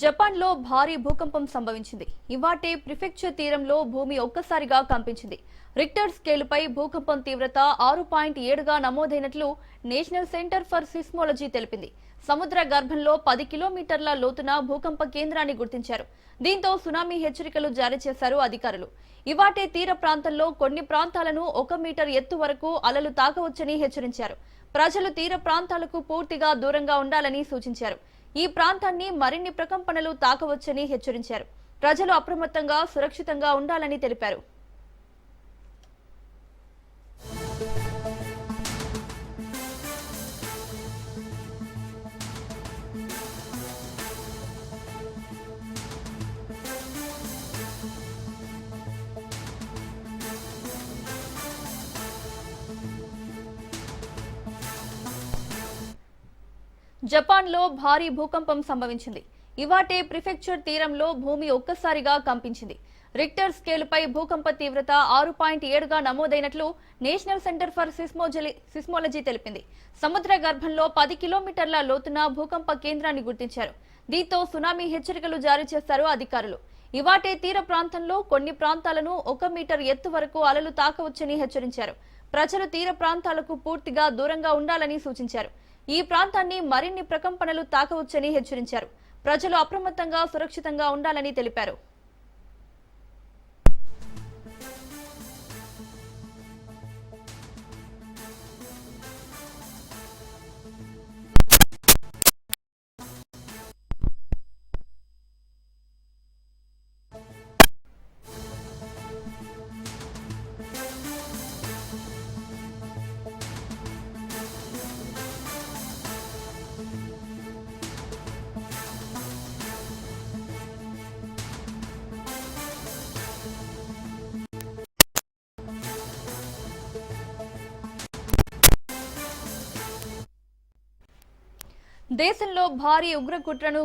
జపాన్లో భారీ భూకంపం సంభవించింది. ఇవాటే ప్రిఫెక్చర్ తీరంలో భూమి ఒక్కసారిగా కంపించింది. రిక్టర్ స్కేలుపై భూకంపం తీవ్రత 6.7గా నమోదైనట్లు నేషనల్ సెంటర్ ఫర్ సిస్మోలజీ తెలిపింది. సముద్ర గర్భంలో 10 కిలోమీటర్ల లోతున భూకంప కేంద్రాన్ని గుర్తించారు. దీంతో సునామీ హెచ్చరికలు జారీ చేశారు అధికారులు. ఇవాటే తీర ప్రాంతంలో కొన్ని ప్రాంతాలను 1 మీటర్ ఎత్తు వరకు అలలు తాకవచ్చని హెచ్చరించారు. ప్రజలు తీర ప్రాంతాలకు పూర్తిగా దూరంగా ఉండాలని సూచించారు. ఈ ప్రాంతాన్ని మరిన్ని ప్రకంపనలు తాకవచ్చని హెచ్చరించారు. ప్రజలు అప్రమత్తంగా సురక్షితంగా ఉండాలని తెలిపారు. జపాన్లో భారీ భూకంపం సంభవించింది. ఇవాటే ప్రిఫెక్చర్ తీరంలో భూమి ఒక్కసారిగా కంపించింది. రిక్టర్ స్కేలుపై భూకంప తీవ్రత 6.7గా నమోదైనట్లు నేషనల్ సెంటర్ ఫర్ సిస్మోలజీ తెలిపింది. సముద్ర గర్భంలో 10 కిలోమీటర్ల లోతున భూకంప కేంద్రాన్ని గుర్తించారు. దీంతో సునామీ హెచ్చరికలు జారీ చేశారు అధికారులు. ఇవాటే తీర ప్రాంతంలో కొన్ని ప్రాంతాలను 1 మీటర్ ఎత్తు వరకు అలలు తాకవచ్చని హెచ్చరించారు. ప్రజలు తీర ప్రాంతాలకు పూర్తిగా దూరంగా ఉండాలని సూచించారు. ఈ ప్రాంతాన్ని మరిన్ని ప్రకంపనలు తాకవచ్చని హెచ్చరించారు. ప్రజలు అప్రమత్తంగా సురక్షితంగా ఉండాలని తెలిపారు. దేశంలో భారీ ఉగ్రకుట్రను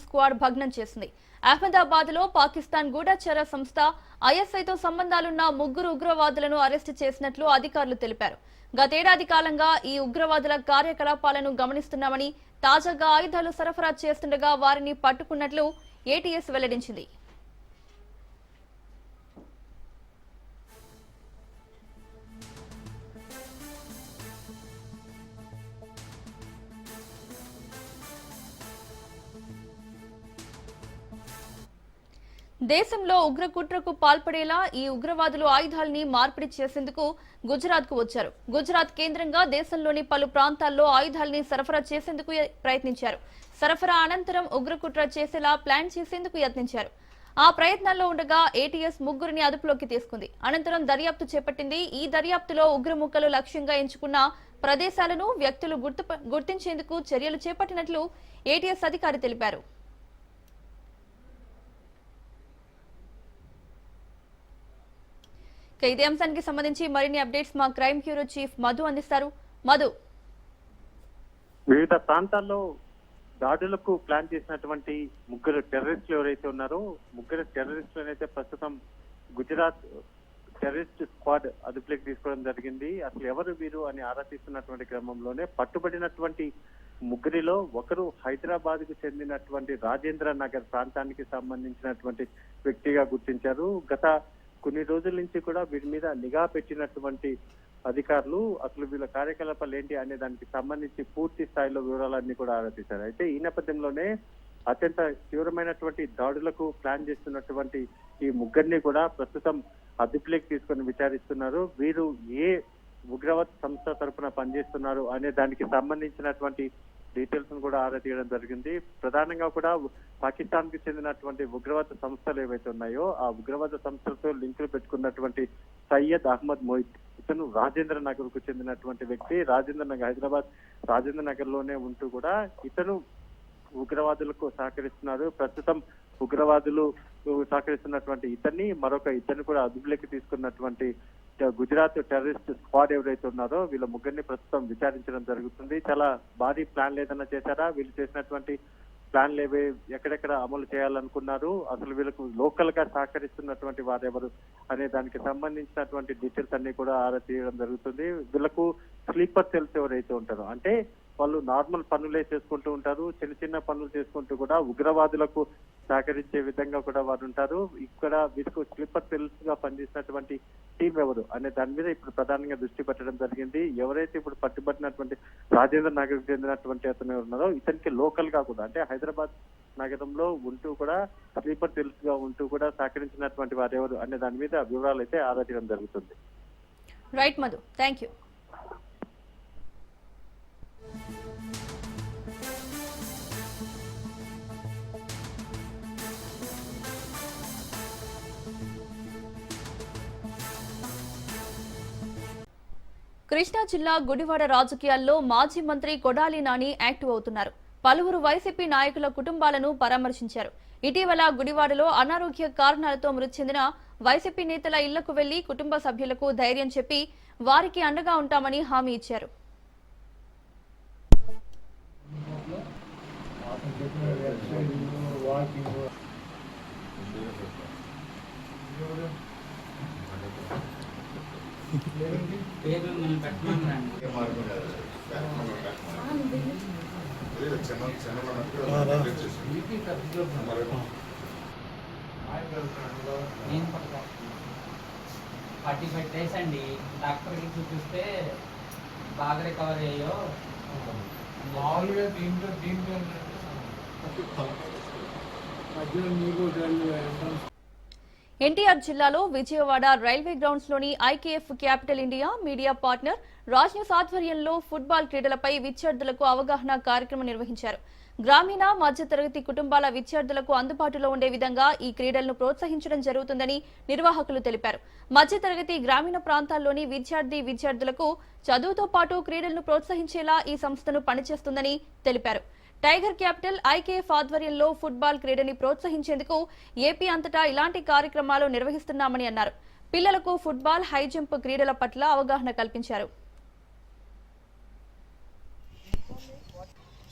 స్క్వాడ్ భగ్నం చేసింది. అహ్మదాబాద్ లో పాకిస్తాన్ గూఢచర సంస్థ ఐఎస్ఐతో సంబంధాలున్న 3 ఉగ్రవాదులను అరెస్టు చేసినట్లు అధికారులు తెలిపారు. గతేడాది కాలంగా ఈ ఉగ్రవాదుల కార్యకలాపాలను గమనిస్తున్నామని, తాజాగా ఆయుధాలు సరఫరా చేస్తుండగా వారిని పట్టుకున్నట్లు ఏటీఎస్ వెల్లడించింది. దేశంలో ఉగ్రకుట్రకు పాల్పడేలా ఈ ఉగ్రవాదులు ఆయుధాలని మార్పిడి చేసేందుకు గుజరాత్ కు వచ్చారు. గుజరాత్ కేంద్రంగా దేశంలోని పలు ప్రాంతాల్లో ఆయుధాలని సరఫరా చేసేందుకు ప్రయత్నించారు. సరఫరా అనంతరం ఉగ్రకుట్ర చేసేలా ప్లాన్ చేసేందుకు యత్నించారు. ఆ ప్రయత్నాల్లో ఉండగా ఏటీఎస్ 3 అదుపులోకి తీసుకుంది. అనంతరం దర్యాప్తు చేపట్టింది. ఈ దర్యాప్తులో ఉగ్రముక్కలు లక్ష్యంగా ఎంచుకున్న ప్రదేశాలను వ్యక్తులు గుర్తించేందుకు చర్యలు చేపట్టినట్లు ఏటీఎస్ అధికారి తెలిపారు. ఇదే అంశానికి సంబంధించి మరిన్ని అప్డేట్స్ మా క్రైమ్ బ్యూరో చీఫ్ మధు అందిస్తారు. మధు, వివిధ ప్రాంతాల్లో దాడులకు ప్లాన్ చేసినటువంటి 3 టెర్రరిస్టులు ఎవరైతే ఉన్నారో 3 టెర్రరిస్టులనైతే ప్రస్తుతం గుజరాత్ టెర్రరిస్ట్ స్క్వాడ్ అదుపులోకి తీసుకోవడం జరిగింది. అసలు ఎవరు వీరు అని ఆరా తీస్తున్నటువంటి క్రమంలోనే పట్టుబడినటువంటి 3లో ఒకరు హైదరాబాద్ కు చెందినటువంటి రాజేంద్ర నగర్ ప్రాంతానికి సంబంధించినటువంటి వ్యక్తిగా గుర్తించారు. గత కొన్ని రోజుల నుంచి కూడా వీరి మీద నిఘా పెట్టినటువంటి అధికారులు అసలు వీళ్ళ కార్యకలాపాలు ఏంటి అనే దానికి సంబంధించి పూర్తి స్థాయిలో వివరాలన్నీ కూడా ఆరాధించారు. అయితే ఈ నేపథ్యంలోనే అత్యంత తీవ్రమైనటువంటి దాడులకు ప్లాన్ చేస్తున్నటువంటి ఈ 3ని కూడా ప్రస్తుతం అదుపులోకి తీసుకొని విచారిస్తున్నారు. వీరు ఏ ఉగ్రవాద సంస్థ తరఫున పనిచేస్తున్నారు అనే దానికి సంబంధించినటువంటి డీటెయిల్స్ కూడా ఆరా తీయడం జరిగింది. ప్రధానంగా కూడా పాకిస్తాన్ కి చెందినటువంటి ఉగ్రవాద సంస్థలు ఏవైతే ఉన్నాయో ఆ ఉగ్రవాద సంస్థలతో లింకులు పెట్టుకున్నటువంటి సయ్యద్ అహ్మద్ మొయిద్, ఇతను రాజేంద్ర నగర్ కు చెందినటువంటి వ్యక్తి. రాజేంద్ర నగర్, హైదరాబాద్ రాజేంద్ర నగర్ లోనే ఉంటూ కూడా ఇతను ఉగ్రవాదులకు సహకరిస్తున్నారు. ప్రస్తుతం ఉగ్రవాదులు సహకరిస్తున్నటువంటి ఇతన్ని మరొక ఇతన్ని కూడా అదుపులోకి తీసుకున్నటువంటి గుజరాత్ టెర్రరిస్ట్ స్క్వాడ్ ఎవరైతే ఉన్నారో వీళ్ళ 3ని ప్రస్తుతం విచారించడం జరుగుతుంది. చాలా భారీ ప్లాన్లు ఏదైనా చేశారా, వీళ్ళు చేసినటువంటి ప్లాన్లు ఏవి, ఎక్కడెక్కడ అమలు చేయాలనుకున్నారు, అసలు వీళ్ళకు లోకల్ గా సహకరిస్తున్నటువంటి వారెవరు అనే దానికి సంబంధించినటువంటి డీటెయిల్స్ అన్ని కూడా ఆరా తీయడం జరుగుతుంది. వీళ్ళకు స్లీపర్ సెల్స్ ఎవరైతే ఉంటారో, అంటే వాళ్ళు నార్మల్ పనులే చేసుకుంటూ ఉంటారు. చిన్న చిన్న పనులు చేసుకుంటూ కూడా ఉగ్రవాదులకు సహకరించే విధంగా కూడా వారు ఉంటారు. ఇక్కడ వీరికి స్లీపర్ సెల్స్ గా పనిచేసినటువంటి టీం ఎవరు అనే దాని మీద ఇప్పుడు ప్రధానంగా దృష్టి పెట్టడం జరిగింది. ఎవరైతే ఇప్పుడు పట్టుబట్టినటువంటి రాజేంద్ర నగర్కి చెందినటువంటి అతను ఉన్నారో ఇతనికి లోకల్ గా కూడా అంటే హైదరాబాద్ నగరంలో ఉంటూ కూడా స్లీపర్ సెల్స్ గా ఉంటూ కూడా సహకరించినటువంటి వారు ఎవరు అనే దాని మీద వివరాలు అయితే ఆరాధించడం జరుగుతుంది. Right Madhu, thank you. Krishna జిల్లా గుడివాడ రాజకీయాల్లో మాజీ మంత్రి కొడాలి నాని యాక్టివ్ అవుతున్నారు. పలువురు వైసీపీ నాయకుల కుటుంబాలను పరామర్శించారు. ఇటీవల గుడివాడలో అనారోగ్య కారణాలతో మృతి చెందిన వైసీపీ నేతల ఇళ్లకు వెళ్లి కుటుంబ సభ్యులకు ధైర్యం చెప్పి వారికి అండగా ఉంటామని హామీ ఇచ్చారు. డేస్ అండి డాక్టర్కి చూపిస్తే బాగా రికవర్ అయ్యో మామూలుగా దీంట్లో ఎన్టీఆర్ జిల్లాలో విజయవాడ రైల్వే గ్రౌండ్స్ లోని IKF capital India media partner Raj news ఆధ్వర్యంలో ఫుట్బాల్ క్రీడలపై విద్యార్థులకు అవగాహన కార్యక్రమం నిర్వహించారు. గ్రామీణ మధ్యతరగతి కుటుంబాల విద్యార్థులకు అందుబాటులో ఉండే విధంగా ఈ క్రీడలను ప్రోత్సహించడం జరుగుతుందని నిర్వాహకులు తెలిపారు. మధ్యతరగతి గ్రామీణ ప్రాంతాల్లోని విద్యార్థులకు చదువుతో పాటు క్రీడలను ప్రోత్సహించేలా ఈ సంస్థను పనిచేస్తుందని తెలిపారు. టైగర్ క్యాపిటల్ ఐకేఎఫ్ ఆధ్వర్యంలో ఫుట్బాల్ క్రీడని ప్రోత్సహించేందుకు ఏపీ అంతటా ఇలాంటి కార్యక్రమాలు నిర్వహిస్తున్నామని అన్నారు. పిల్లలకు ఫుట్బాల్, హై జంప్ క్రీడల పట్ల అవగాహన కల్పించారు.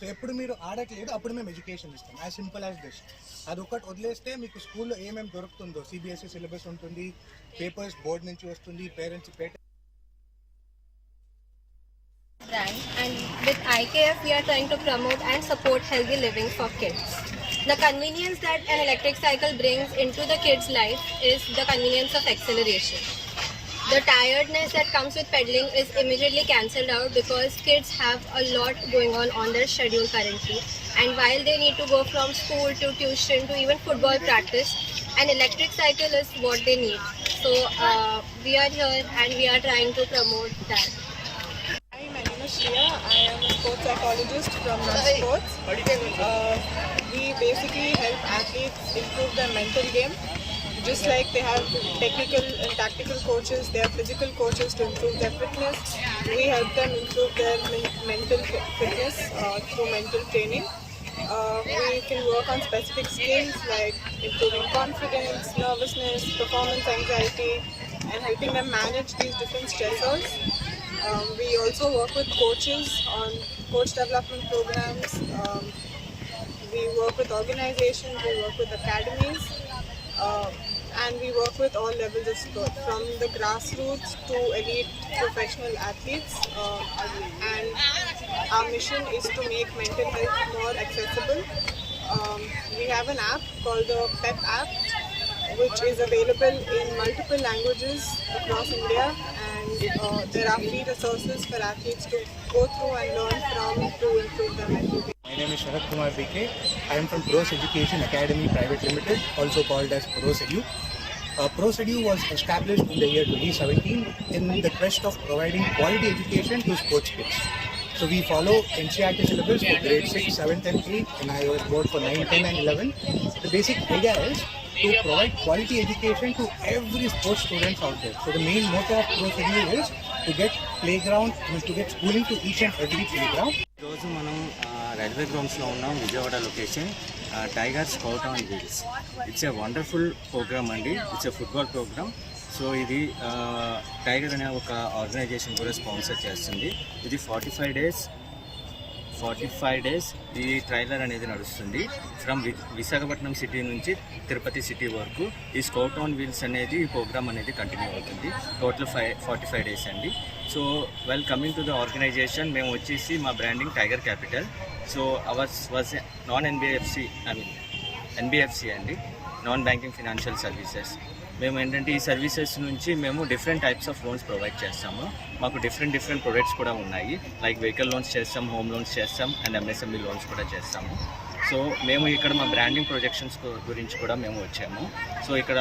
సో ఎప్పుడు మీరు ఆడట్లేదు అప్పుడు మేము ఎడ్యుకేషన్ ఇస్తాం, యాజ్ సింపుల్ యాజ్ దిస్. అది ఒకటి వదిలేస్తే మీకు స్కూల్లో ఏమేమి దొరుకుతుందో సిబిఎస్ఈ సిలబస్ ఉంటుంది, పేపర్స్ బోర్డు నుంచి వస్తుంది, parents brand, and with IKF we are trying to promote and support healthy living for kids. The convenience that an electric cycle brings into the kid's life is the convenience of acceleration. The tiredness that comes with pedaling is immediately cancelled out because kids have a lot going on their schedule currently, and while they need to go from school to tuition to even football practice, an electric cycle is what they need. So we are here and we are trying to promote that. Hi, my name is Shriya. I am a sports psychologist from Nut Sports. We basically help athletes improve their mental game. Just like they have technical and tactical coaches, they have physical coaches to improve their fitness. We help them improve their mental fitness through mental training. We can work on specific skills like improving confidence, nervousness, performance anxiety, and helping them manage these different stressors. We also work with coaches on coach development programs. We work with organizations, we work with academies, and we work with all levels of sport, from the grassroots to elite professional athletes. And our mission is to make mental health more accessible. We have an app called the PEP app, which is available in multiple languages across India, and there are free resources for athletes to go through and learn from to improve their mental health. My name is Sharat Kumar BK. I am from Pros Education Academy Private Limited, also called as Pros Edu. Pros Edu was established in the year 2017 in the quest of providing quality education to sports kids. So we follow NCERT syllabus for grade 6, 7th and 8th, and I was board for 9, 10 and 11. The basic idea is to provide quality education to every sports student out there. So the main motto of Pros Edu is to get playground, to get schooling to each and every playground. ఈరోజు మనం railway గ్రౌండ్స్లో ఉన్నాం, Vijayawada location, tiger scout on wheels. It's a wonderful program అండి. It's a football program. So ఇది tiger అనే ఒక organisation కూడా sponsor చేస్తుంది. ఇది 45 days 45 days ఈ ట్రైలర్ అనేది నడుస్తుంది. ఫ్రమ్ విశాఖపట్నం సిటీ నుంచి తిరుపతి సిటీ వరకు ఈ స్కౌట్ ఆన్ వీల్స్ అనేది ఈ ప్రోగ్రామ్ అనేది కంటిన్యూ అవుతుంది. టోటల్ 45 days అండి. So well coming to the organization, మేము వచ్చేసి మా branding tiger capital. So ours was non NBFC అండి, నాన్ బ్యాంకింగ్ ఫినాన్షియల్ సర్వీసెస్. మేము ఏంటంటే ఈ సర్వీసెస్ నుంచి మేము different types of loans provide చేస్తాము. మాకు డిఫరెంట్ ప్రొడక్ట్స్ కూడా ఉన్నాయి. లైక్ వెహికల్ లోన్స్ చేస్తాం, హోమ్ లోన్స్ చేస్తాం అండ్ ఎంఎస్ఎంఈ లోన్స్ కూడా చేస్తాము. సో మేము ఇక్కడ మా బ్రాండింగ్ ప్రొజెక్షన్స్ గురించి కూడా మేము వచ్చాము. సో ఇక్కడ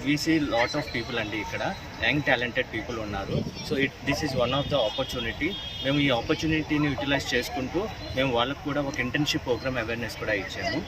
we see lot of people అండి, ఇక్కడ యంగ్ టాలెంటెడ్ పీపుల్ ఉన్నారు. So this is one of the opportunity. మేము ఈ ఆపర్చునిటీని యూటిలైజ్ చేసుకుంటూ మేము వాళ్ళకు కూడా ఒక ఇంటర్న్షిప్ ప్రోగ్రామ్ అవేర్నెస్ కూడా ఇచ్చాము.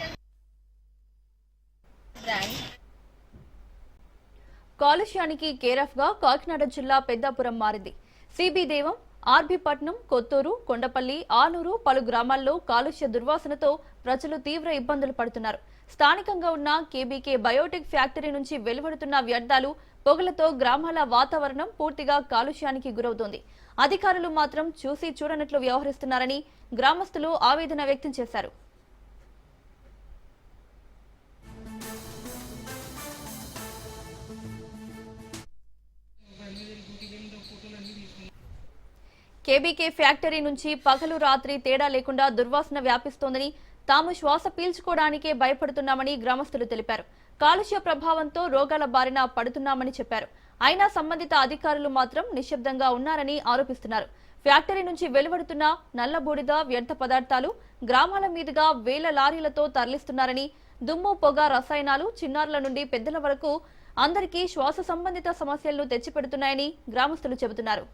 కాలుష్యానికి కేరాఫ్ గా కాకినాడ జిల్లా పెద్దాపురం మారింది. సిబి దేవం, ఆర్బి పట్నం, కొత్తూరు, కొండపల్లి, ఆనూరు పలు గ్రామాల్లో కాలుష్య దుర్వాసనతో ప్రజలు తీవ్ర ఇబ్బందులు పడుతున్నారు. స్థానికంగా ఉన్న కేబీకే బయోటెక్ ఫ్యాక్టరీ నుంచి వెలువడుతున్న వ్యర్థాలు, పొగలతో గ్రామాల వాతావరణం పూర్తిగా కాలుష్యానికి గురవుతోంది. అధికారులు మాత్రం చూసి చూడనట్లు వ్యవహరిస్తున్నారని గ్రామస్తులు ఆవేదన వ్యక్తం చేశారు. కేబీకే ఫ్యాక్టరీ నుంచి పగలు రాత్రి తేడా లేకుండా దుర్వాసన వ్యాపిస్తోందని, తాము శ్వాస పీల్చుకోవడానికే భయపడుతున్నామని గ్రామస్తులు తెలిపారు. కాలుష్య ప్రభావంతో రోగాల బారిన పడుతున్నామని చెప్పారు. అయినా సంబంధిత అధికారులు మాత్రం నిశ్శబ్దంగా ఉన్నారని ఆరోపిస్తున్నారు. ఫ్యాక్టరీ నుంచి వెలువడుతున్న నల్లబూడిద వ్యర్థ పదార్థాలు గ్రామాల మీదుగా వేల లారీలతో తరలిస్తున్నారని, దుమ్ము, పొగ, రసాయనాలు చిన్నారుల నుండి పెద్దల వరకు అందరికీ శ్వాస సంబంధిత సమస్యలను తెచ్చిపెడుతున్నాయని గ్రామస్తులు చెబుతున్నారు.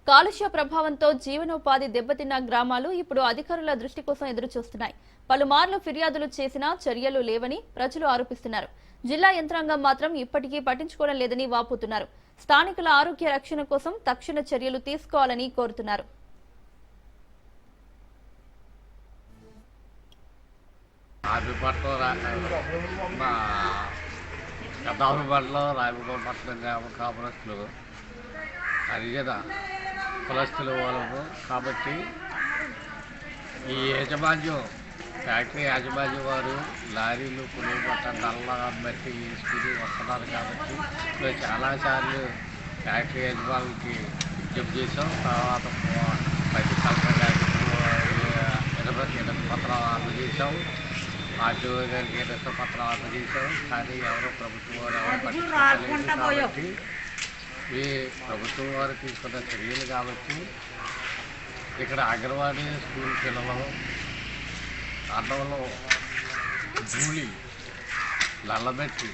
కాలుష్య ప్రభావంతో జీవనోపాధి దెబ్బతిన్న గ్రామాలు ఇప్పుడు అధికారుల దృష్టి కోసం ఎదురుచూస్తున్నాయి. పలుమార్లు ఫిర్యాదులు చేసినా చర్యలు లేవని ప్రజలు ఆరోపిస్తున్నారు. జిల్లా యంత్రాంగం మాత్రం ఇప్పటికీ పట్టించుకోవడం లేదని వాపోతున్నారు. స్థానికుల ఆరోగ్య రక్షణ కోసం తక్షణ చర్యలు తీసుకోవాలని కోరుతున్నారు. కులస్తుల వాళ్ళము కాబట్టి ఈ యాజమాన్యం, ఫ్యాక్టరీ యాజమాన్యం వారు లారీలు పులుగు పట్ట నల్ల బట్టి వేసుకుని వస్తున్నారు. కాబట్టి మేము చాలాసార్లు ఫ్యాక్టరీ యజమానికి విజ్ఞప్తి చేసాం. తర్వాత ప్రతి కలెక్టర్ గారికి ఎనభై పత్రం అందజేసాం, ఆర్టీఓ గారికి ఎనభై పత్రం అందజేసాం. కానీ ఎవరో ప్రభుత్వం వారు ఎవరు పట్టించుకోలేదు. కాబట్టి ఈ ప్రభుత్వం వారు తీసుకున్న చర్యలు కాబట్టి ఇక్కడ అంగన్వాడీ స్కూల్ పిల్లలు అన్నంలో ధూళి నల్లబెట్టి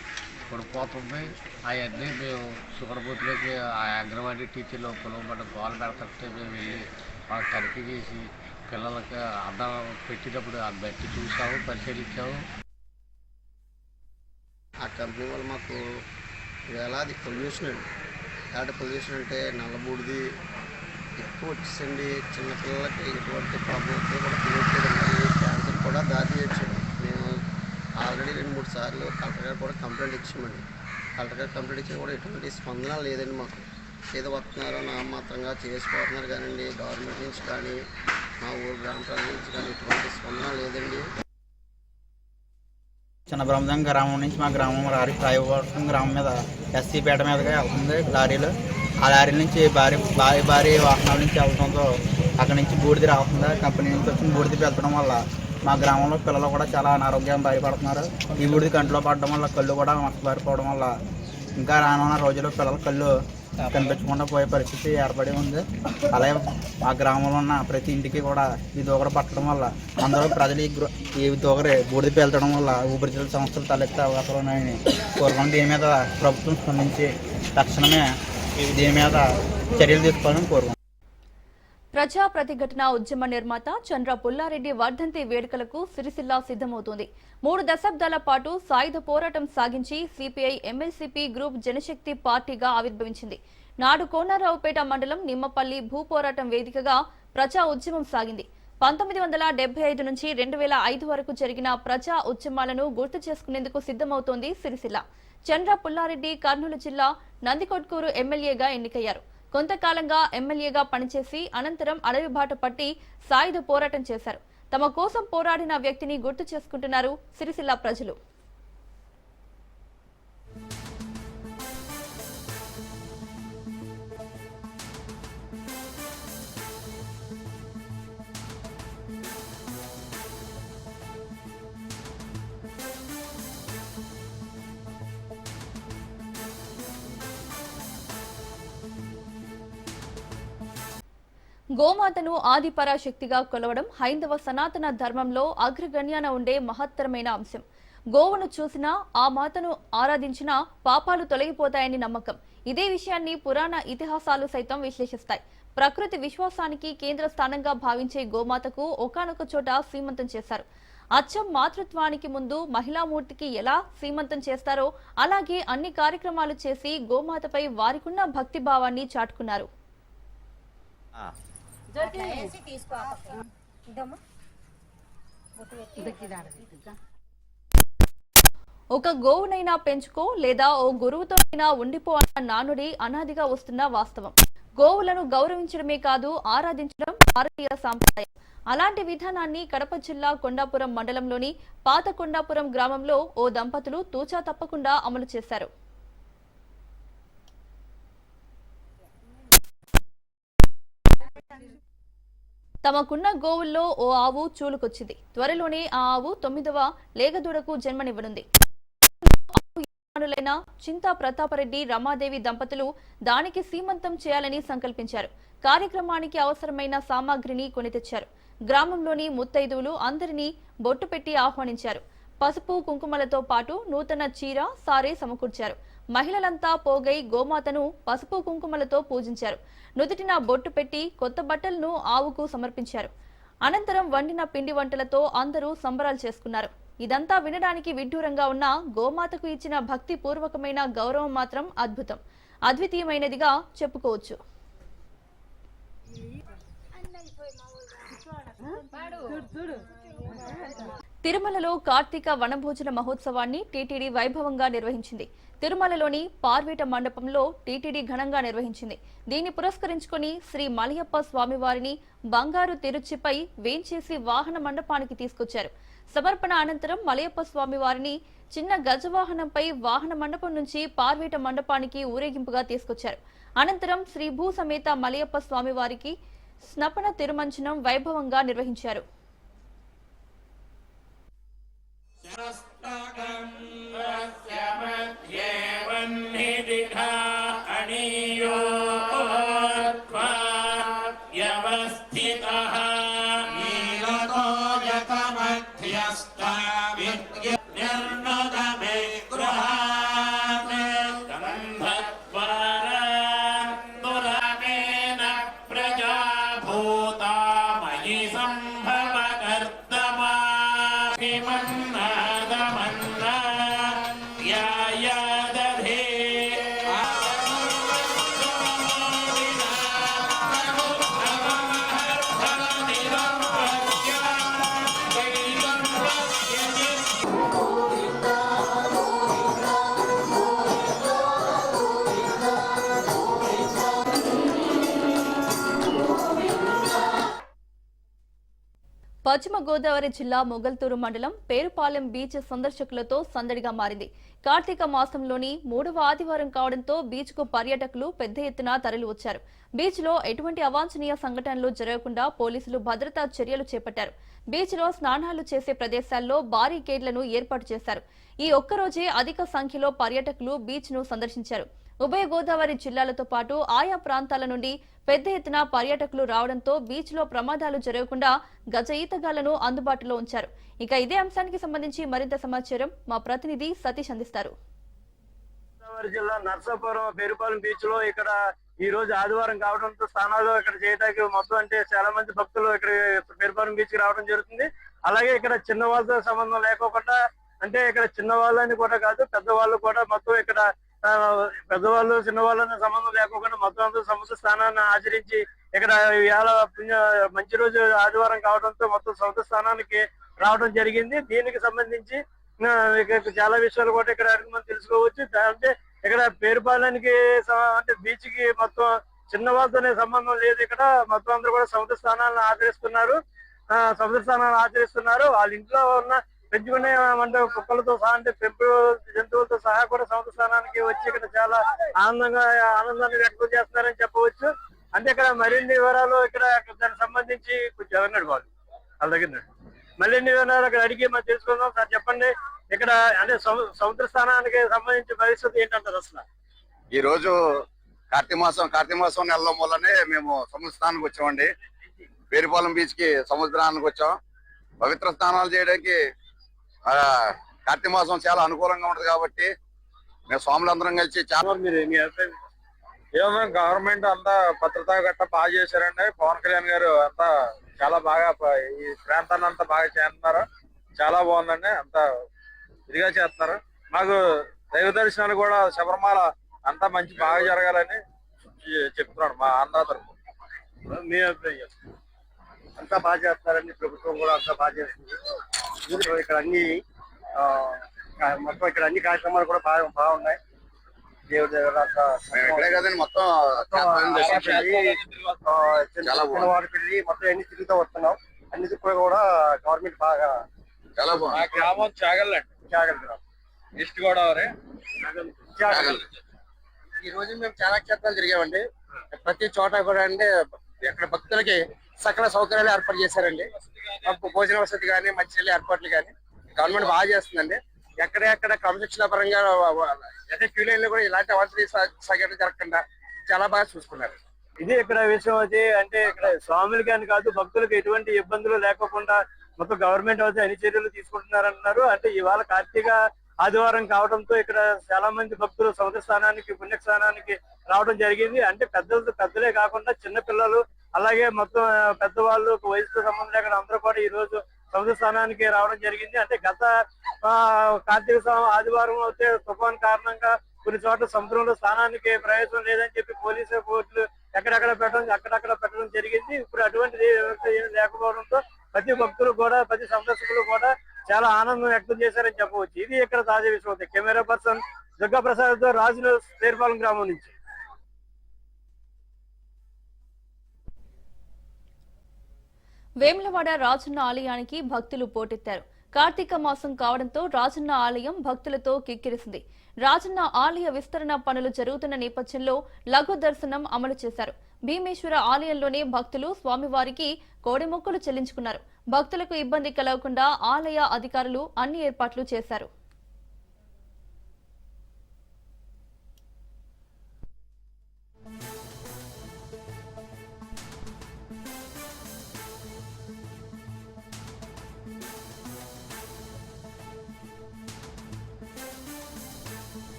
పడిపోతుంది. అవన్నీ మేము సుగడబూతులకి ఆ అంగన్వాడీ టీచర్లు పొలవబడ్డ గోలు పెడుతుంటే మేము వెళ్ళి మాకు తనిఖీ చేసి పిల్లలకి అన్నం పెట్టినప్పుడు ఆ బట్టి చూసాము, పరిశీలించాము. ఆ కంపెనీ వాళ్ళు మాకు వేలాది పొల్యూషన్ అండి. ఎలాంటి పొల్యూషన్ అంటే నల్లబూడిది ఎక్కువ వచ్చేసండి. చిన్నపిల్లలకి ఎటువంటి ప్రాబ్లమ్స్ కూడా తెలియట్లేదండి. క్యాన్సర్ కూడా దారి చేయొచ్చు. మేము ఆల్రెడీ 2-3 సార్లు కలెక్టర్ గారు కూడా కంప్లైంట్ ఇచ్చామండి. కలెక్టర్ గారు కంప్లైంట్ ఇచ్చినా కూడా ఎటువంటి స్పందన లేదండి. మాకు ఏదో వస్తున్నారో నామాత్రంగా చేసుకోతున్నారు కానివ్వండి, గవర్నమెంట్ నుంచి కానీ మా ఊరు గ్రామ ప్రజల నుంచి కానీ ఎటువంటి స్పందన లేదండి. చిన్న బ్రహ్మదం గ్రామం నుంచి మా గ్రామం రాయవరం గ్రామం మీద ఎస్సీపేట మీదగా వెళ్తుంది లారీలు. ఆ లారీల నుంచి భారీ వాహనాల నుంచి వెళ్తుందో అక్కడ నుంచి బూడిద రాకుండా కంపెనీ నుంచి వచ్చిన బూడిద పెంచడం వల్ల మా గ్రామంలో పిల్లలు కూడా చాలా అనారోగ్యం భయపడుతున్నారు. ఈ బూడిద కంట్లో పడడం వల్ల కళ్ళు కూడా బారిపోవడం వల్ల ఇంకా రానున్న రోజుల్లో పిల్లల కళ్ళు కనిపించకుండా పోయే పరిస్థితి ఏర్పడి ఉంది. అలాగే మా గ్రామంలో ఉన్న ప్రతి ఇంటికి కూడా ఈ దూకడ పట్టడం వల్ల అందరూ ప్రజలు ఈ దూకరి బూడిద పేల్చడం వల్ల ఊపిరితిత్తుల సమస్యలు తలెత్తే అవకాశాలు ఉన్నాయని కోరుకుని దీని మీద ప్రభుత్వం స్పందించి తక్షణమే దీని మీద చర్యలు తీసుకోవాలని కోరుకుంటున్నాం. ప్రజా ప్రతిఘటన ఉద్యమ నిర్మాత చంద్ర పుల్లారెడ్డి వర్ధంతి వేడుకలకు సిరిసిల్ల సిద్ధమవుతోంది. 3 దశాబ్దాల పాటు సాయుధ పోరాటం సాగించి సిపిఐ ఎంఎల్సిపి గ్రూప్ జనశక్తి పార్టీగా ఆవిర్భవించింది. నాడు కోనరావుపేట మండలం నిమ్మపల్లి భూపోరాటం వేదికగా ప్రజా ఉద్యమం సాగింది. 1975 నుంచి 2005 వరకు జరిగిన ప్రజా ఉద్యమాలను గుర్తు చేసుకునేందుకు సిద్ధమవుతోంది సిరిసిల్ల. చంద్ర పుల్లారెడ్డి కర్నూలు జిల్లా నందికొట్కూరు ఎమ్మెల్యేగా ఎన్నికయ్యారు. కొంతకాలంగా ఎమ్మెల్యేగా పనిచేసి అనంతరం అడవి బాట పట్టి సాయుధ పోరాటం చేశారు. తమ కోసం పోరాడిన వ్యక్తిని గుర్తు చేసుకుంటున్నారు సిరిసిల్ల ప్రజలు. గోమాతను ఆది పరాశక్తిగా కొలవడం హైందవ సనాతన ధర్మంలో అగ్రగణ్యాన ఉండే మహత్తరమైన అంశం. గోవును చూసినా ఆ మాతను ఆరాధించినా పాపాలు తొలగిపోతాయని నమ్మకం. ఇదే విషయాన్ని పురాణ ఇతిహాసాలు సైతం విశ్లేషిస్తాయి. ప్రకృతి విశ్వాసానికి కేంద్ర స్థానంగా భావించే గోమాతకు ఒకానొక చోట శ్రీమంతం చేశారు. అచ్చం మాతృత్వానికి ముందు మహిళామూర్తికి ఎలా శ్రీమంతం చేస్తారో అలాగే అన్ని కార్యక్రమాలు చేసి గోమాతపై వారికున్న భక్తి భావాన్ని చాటుకున్నారు. ఒక గోవునైనా పెంచుకో లేదా ఓ గురువుతోనైనా ఉండిపో అన్న నానుడి అనాదిగా వస్తున్న వాస్తవం. గోవులను గౌరవించడమే కాదు ఆరాధించడం భారతీయ సాంప్రదాయం. అలాంటి విధానాన్ని కడప జిల్లా కొండాపురం మండలంలోని పాత కొండాపురం గ్రామంలో ఓ దంపతులు తూచా తప్పకుండా అమలు చేశారు. తమకున్న గోవుల్లో ఓ ఆవు చూలుకొచ్చింది. త్వరలోనే ఆ ఆవు 9వ లేగదూడకు జన్మనివ్వనుంది. చింతా ప్రతాపరెడ్డి రమాదేవి దంపతులు దానికి సీమంతం చేయాలని సంకల్పించారు. కార్యక్రమానికి అవసరమైన సామాగ్రిని కొని తెచ్చారు. గ్రామంలోని ముత్తైదువులు అందరినీ బొట్టు పెట్టి ఆహ్వానించారు. పసుపు కుంకుమలతో పాటు నూతన చీర సారే సమకూర్చారు. మహిళలంతా పోగై గోమాతను పసుపు కుంకుమలతో పూజించారు. నుదుటిన బొట్టు పెట్టి కొత్త బట్టలను ఆవుకు సమర్పించారు. అనంతరం వండిన పిండి వంటలతో అందరూ సంబరాలు చేసుకున్నారు. ఇదంతా వినడానికి విడ్డూరంగా ఉన్న గోమాతకు ఇచ్చిన భక్తి పూర్వకమైన గౌరవం మాత్రం అద్భుతం, అద్వితీయమైనదిగా చెప్పుకోవచ్చు. తిరుమలలో కార్తీక వనభోజన మహోత్సవాన్ని టీటీడీ వైభవంగా నిర్వహించింది. తిరుమలలోని పార్వీట మండపంలో టీటీడీ ఘనంగా నిర్వహించింది. దీన్ని పురస్కరించుకుని శ్రీ మలయప్ప స్వామివారిని బంగారు తిరుచిపై వేంచేసి వాహన మండపానికి తీసుకొచ్చారు. సమర్పణ అనంతరం మలయప్ప స్వామివారిని చిన్న గజవాహనంపై వాహన మండపం నుంచి పార్వీట మండపానికి ఊరేగింపుగా తీసుకొచ్చారు. అనంతరం శ్రీ భూ సమేత మలయప్ప స్వామివారికి స్నపన తిరుమంచనం వైభవంగా నిర్వహించారు. పశ్చిమ గోదావరి జిల్లా మొగల్తూరు మండలం పేరుపాలెం బీచ్ సందర్శకులతో సందడిగా మారింది. కార్తీక మాసంలోని 3వ ఆదివారం కావడంతో బీచ్ కు పర్యాటకులు పెద్ద ఎత్తున తరలి వచ్చారు. బీచ్ లో ఎటువంటి అవాంఛనీయ సంఘటనలు జరగకుండా పోలీసులు భద్రతా చర్యలు చేపట్టారు. బీచ్ లో స్నానాలు చేసే ప్రదేశాల్లో బారికేడ్లను ఏర్పాటు చేశారు. ఈ ఒక్కరోజే అధిక సంఖ్యలో పర్యాటకులు బీచ్ ను సందర్శించారు. ఉభయ గోదావరి జిల్లాలతో పాటు ఆయా ప్రాంతాల నుండి పెద్ద ఎత్తున పర్యాటకులు రావడంతో బీచ్ లో ప్రమాదాలు జరగకుండా గజ ఈతగాళ్లను అందుబాటులో ఉంచారు. ఇక ఇదే అంశానికి సంబంధించి మరింత సమాచారం మా ప్రతినిధి సతీష్ అందిస్తారు. గోదావరి జిల్లా నర్సాపురం పేరుపాలెం బీచ్ లో ఇక్కడ ఈ రోజు ఆదివారం కావడంతో స్నానాలు ఇక్కడ చేయడానికి మొత్తం అంటే చాలా మంది భక్తులు ఇక్కడ పేరుపాలెం బీచ్ కి రావడం జరుగుతుంది. అలాగే ఇక్కడ చిన్న వాళ్ళతో సంబంధం లేకోకుండా అంటే ఇక్కడ చిన్న వాళ్ళని కూడా కాదు పెద్దవాళ్ళు కూడా మొత్తం ఇక్కడ పెద్దవాళ్ళు చిన్నవాళ్ళు అనే సంబంధం లేకుండా మొత్తం అందరూ సముద్ర స్నానాన్ని ఆచరించి ఇక్కడ ఇవాళ మంచి రోజు ఆదివారం కావడంతో మొత్తం సముద్ర స్నానానికి రావడం జరిగింది. దీనికి సంబంధించి చాలా విషయాలు కూడా ఇక్కడ మనం తెలుసుకోవచ్చు. అంటే ఇక్కడ పేరుపాలెనికి అంటే బీచ్ కి మొత్తం చిన్న వాళ్ళతోనే సంబంధం లేదు. ఇక్కడ మొత్తం అందరూ కూడా సముద్ర స్నానాలను ఆచరిస్తున్నారు. వాళ్ళ ఇంట్లో ఉన్న పెంచుకునే అంటే కుక్కలతో సహా అంటే పెంపుడు జంతువులతో సహా కూడా సముద్ర స్నానానికి వచ్చి ఇక్కడ చాలా ఆనందాన్ని వ్యక్తం చేస్తున్నారని చెప్పవచ్చు. అంటే ఇక్కడ మరిన్ని వివరాలు ఇక్కడ దానికి సంబంధించి కొంచెం అన్నాడు వాళ్ళ దగ్గర మరిన్ని వివరాలు అక్కడ అడిగి మనం తెలుసుకుందాం. సార్ చెప్పండి, ఇక్కడ అంటే సముద్ర స్నానానికి సంబంధించి పరిస్థితి ఏంటంటారు? అసలు ఈ రోజు కార్తీక మాసం నెలలో మూలనే మేము సముద్ర స్నానానికి వచ్చామండి. పేరుపాలెం బీచ్ కి సముద్రానికి వచ్చాం. పవిత్ర స్నానాలు చేయడానికి కార్తీక మాసం చాలా అనుకూలంగా ఉంటది కాబట్టి మేము స్వాములందరం కలిసి చాలా ఏమో గవర్నమెంట్ అంతా భద్రత గట్ట బాగా చేశారండి. పవన్ కళ్యాణ్ గారు అంతా చాలా బాగా ఈ ప్రాంతాన్ని అంతా బాగా చేస్తున్నారు. చాలా బాగుందండి, అంతా ఇదిగా చేస్తున్నారు. మాకు దైవ దర్శనాలు కూడా శబరిమల అంతా మంచి బాగా జరగాలని చెప్తున్నాడు మా ఆంధ్ర తరఫు. మీ అభిప్రాయం? అంతా బాగా చేస్తారండి, ప్రభుత్వం కూడా అంతా బాగా చేస్తుంది. ఇక్కడ అన్ని మొత్తం ఇక్కడ అన్ని కార్యక్రమాలు కూడా బాగున్నాయి. దేవుడి దగ్గర ఇక్కడే కదండి మొత్తం వారి పెళ్లి మొత్తం అన్ని తిరుగుతూ వస్తున్నాం. అన్నిటి కూడా గవర్నమెంట్ బాగా చాలా బాగుంది. గ్రామం చాగల్ ఈస్ట్ గోదావరి. ఈ రోజు మేము చాలా క్షేత్రాలు తిరిగామండి. ప్రతి చోట కూడా అంటే ఎక్కడ భక్తులకి సకల సౌకర్యాలు ఏర్పాటు చేశారండి. భోజన వసతి కానీ మంచినీళ్ళ ఏర్పాట్లు కానీ గవర్నమెంట్ బాగా చేస్తుందండి. ఎక్కడెక్కడ క్రమశిక్షణ పరంగా క్యూ లైన్ లో కూడా ఇలాంటి అవాంఛనీయ సంఘటనలు జరగకుండా చాలా బాగా చూసుకున్నారు. ఇది ఇక్కడ విషయం వచ్చి అంటే ఇక్కడ స్వాములకి అని కాదు, భక్తులకు ఎటువంటి ఇబ్బందులు లేకుండా మొత్తం గవర్నమెంట్ వచ్చి అన్ని చర్యలు తీసుకుంటున్నారంటున్నారు. అంటే ఇవాళ కార్తీక ఆదివారం కావడంతో ఇక్కడ చాలా మంది భక్తులు సముద్ర స్నానానికి పుణ్యస్నానానికి రావడం జరిగింది. అంటే పెద్దలే కాకుండా చిన్న పిల్లలు అలాగే మొత్తం పెద్దవాళ్ళు వయసుతో సంబంధం లేకుండా అందరూ కూడా ఈ రోజు సముద్ర స్నానానికి రావడం జరిగింది. అంటే గత కార్తీక ఆదివారం అయితే తుఫాన్ కారణంగా కొన్ని చోట్ల సముద్రంలో స్నానానికి ప్రవేశం లేదని చెప్పి పోలీసు బోట్లు అక్కడక్కడ పెట్టడం జరిగింది. ఇప్పుడు అటువంటి లేకపోవడంతో ప్రతి భక్తులు కూడా ప్రతి సందర్శకులు కూడా చాలా ఆనందం వ్యక్తం చేశారని చెప్పవచ్చు. ఇది ఇక్కడ తాజా విషయం. కెమెరా పర్సన్ దుర్గా ప్రసాద్ తో రాజు న్యూస్, పేరుపాలెం గ్రామం నుంచి. వేములవాడ రాజన్న ఆలయానికి భక్తులు పోటెత్తారు. కార్తీక మాసం కావడంతో రాజన్న ఆలయం భక్తులతో కిక్కిరిసింది. రాజన్న ఆలయ విస్తరణ పనులు జరుగుతున్న నేపథ్యంలో లఘు దర్శనం అమలు చేశారు. భీమేశ్వర ఆలయంలోనే భక్తులు స్వామివారికి కోడెమొక్కులు చెల్లించుకున్నారు. భక్తులకు ఇబ్బంది కలగకుండా ఆలయ అధికారులు అన్ని ఏర్పాట్లు చేశారు.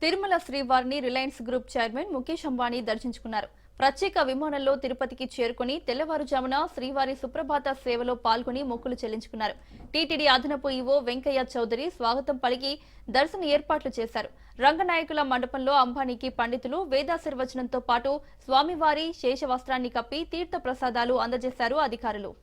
తిరుమల శ్రీవారిని Reliance group chairman Mukesh Ambani దర్శించుకున్నారు. ప్రత్యేక విమానంలో తిరుపతికి చేరుకుని తెల్లవారుజామున శ్రీవారి సుప్రభాత సేవలో పాల్గొని మొక్కులు చెల్లించుకున్నారు. టీటీడీ అదనపు ఈవో వెంకయ్య చౌదరి స్వాగతం పలికి దర్శన ఏర్పాట్లు చేశారు. రంగనాయకుల మండపంలో అంబానీకి పండితులు వేదాశీర్వచనంతో పాటు స్వామివారి శేష వస్త్రాన్ని కప్పి తీర్థ ప్రసాదాలు అందజేశారు అధికారులు.